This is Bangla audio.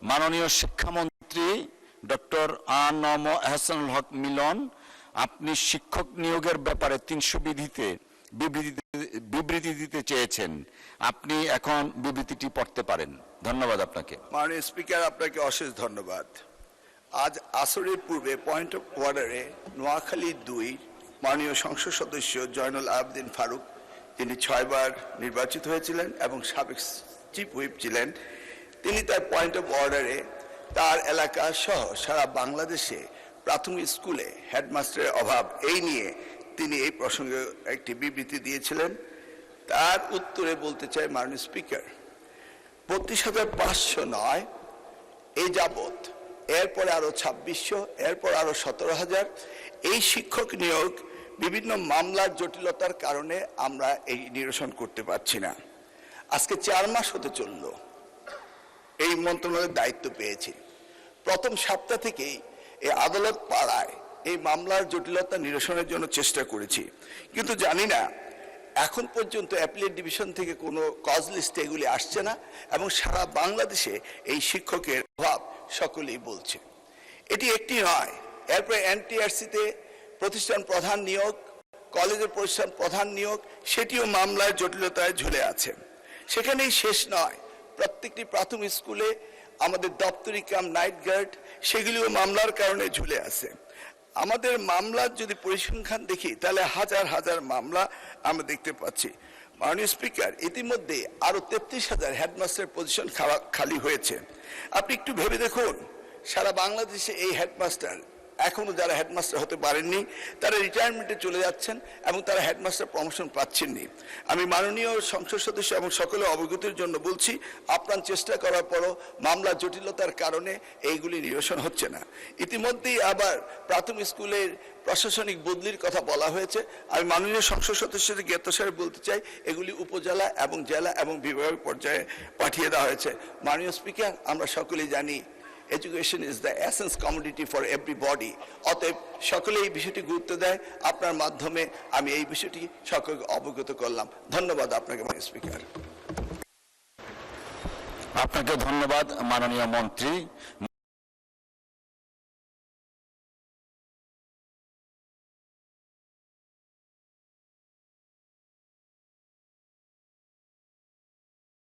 মাননীয় শিক্ষামন্ত্রী ডক্টর আ.ন.ম এহসানুল হক মিলন, আপনি শিক্ষক নিয়োগের ব্যাপারে 300 বিবৃতি দিতে চেয়েছেন। আপনি এখন বিবৃতিটি পড়তে পারেন। ধন্যবাদ আপনাকে। মাননীয় স্পিকার, আপনাকে অশেষ ধন্যবাদ। আজ আসরের পূর্বে পয়েন্ট অফ অর্ডারে নোয়াখালী 2 মাননীয় সংসদ সদস্য জয়নুল আবেদিন ফারুক, তিনি 6 বার নির্বাচিত হয়েছিলেন এবং সাবেক চিফ হুইপ ছিলেন, তিনি তার পয়েন্ট অফ অর্ডারে তার এলাকা সহ সারা বাংলাদেশে প্রাথমিক স্কুলে হেডমাস্টারের অভাব এই নিয়ে তিনি এই প্রসঙ্গে একটি বিবৃতি দিয়েছিলেন। তার উত্তরে বলতে চাই, মাননীয় স্পিকার, 32,500 নয়, এই যাবৎ এরপরে আরো 2600, এরপর আরো 17,000 এই শিক্ষক নিয়োগ বিভিন্ন মামলার জটিলতার কারণে আমরা এই নিরসন করতে পারছি না। আজকে 4 মাস হতে চলল এই মন্ত্রণালয়ের দায়িত্ব পেয়েছি। প্রথম সপ্তাহ থেকেই এই আদালত পাড়ায় এই মামলার জটিলতা নিরসনের জন্য চেষ্টা করেছি, কিন্তু জানি না এখন পর্যন্ত অ্যাপিলেট ডিভিশন থেকে কোনো কজ লিস্টে এগুলি আসছে না এবং সারা বাংলাদেশে এই শিক্ষকের অভাব সকলেই বলছে। এটি একটি নয়, এরপরে এনটিআরসিতে প্রতিষ্ঠান প্রধান নিয়োগ, কলেজের প্রতিষ্ঠান প্রধান নিয়োগ, সেটিও মামলার জটিলতায় ঝুলে আছে। সেখানেই শেষ নয়, প্রত্যেকটি প্রাথমিক স্কুলে আমাদের দপ্তরি কাম নাইট গার্ড, সেগুলিও মামলার কারণে ঝুলে আছে। আমাদের মামলার যদি পরিসংখ্যান দেখি তাহলে হাজার হাজার মামলা আমরা দেখতে পাচ্ছি। মাননীয় স্পিকার, ইতিমধ্যে আরো 33,000 হেডমাস্টার পজিশন খালি হয়েছে। আপনি একটু ভেবে দেখুন, সারা বাংলাদেশে এই হেডমাস্টার এখনো যারা হেডমাস্টার হতে পারেননি তারা রিটায়ারমেন্টে চলে যাচ্ছেন এবং তারা হেডমাস্টার প্রমোশন পাচ্ছেননি। আমি মাননীয় সংসদ সদস্য এবং সকলে অবগতির জন্য বলছি, আপ্রাণ চেষ্টা করার পরও মামলা জটিলতার কারণে এইগুলি নিরসন হচ্ছে না। ইতিমধ্যেই আবার প্রাথমিক স্কুলের প্রশাসনিক বদলির কথা বলা হয়েছে। আমি মাননীয় সংসদ সদস্যদের জ্ঞাতসারে বলতে চাই, এগুলি উপজেলা এবং জেলা এবং বিভাগ পর্যায়ে পাঠিয়ে দেওয়া হয়েছে। মাননীয় স্পিকার, আমরা সকলেই জানি education is the essence commodity for everybody. অতএব সকলে এই বিষয়টি গুরুত্ব দেয়। আপনার মাধ্যমে আমি এই বিষয়টি সকলকে অবগত করলাম। ধন্যবাদ আপনাকে মাননীয় স্পিকার। আপনাকে ধন্যবাদ মাননীয় মন্ত্রী।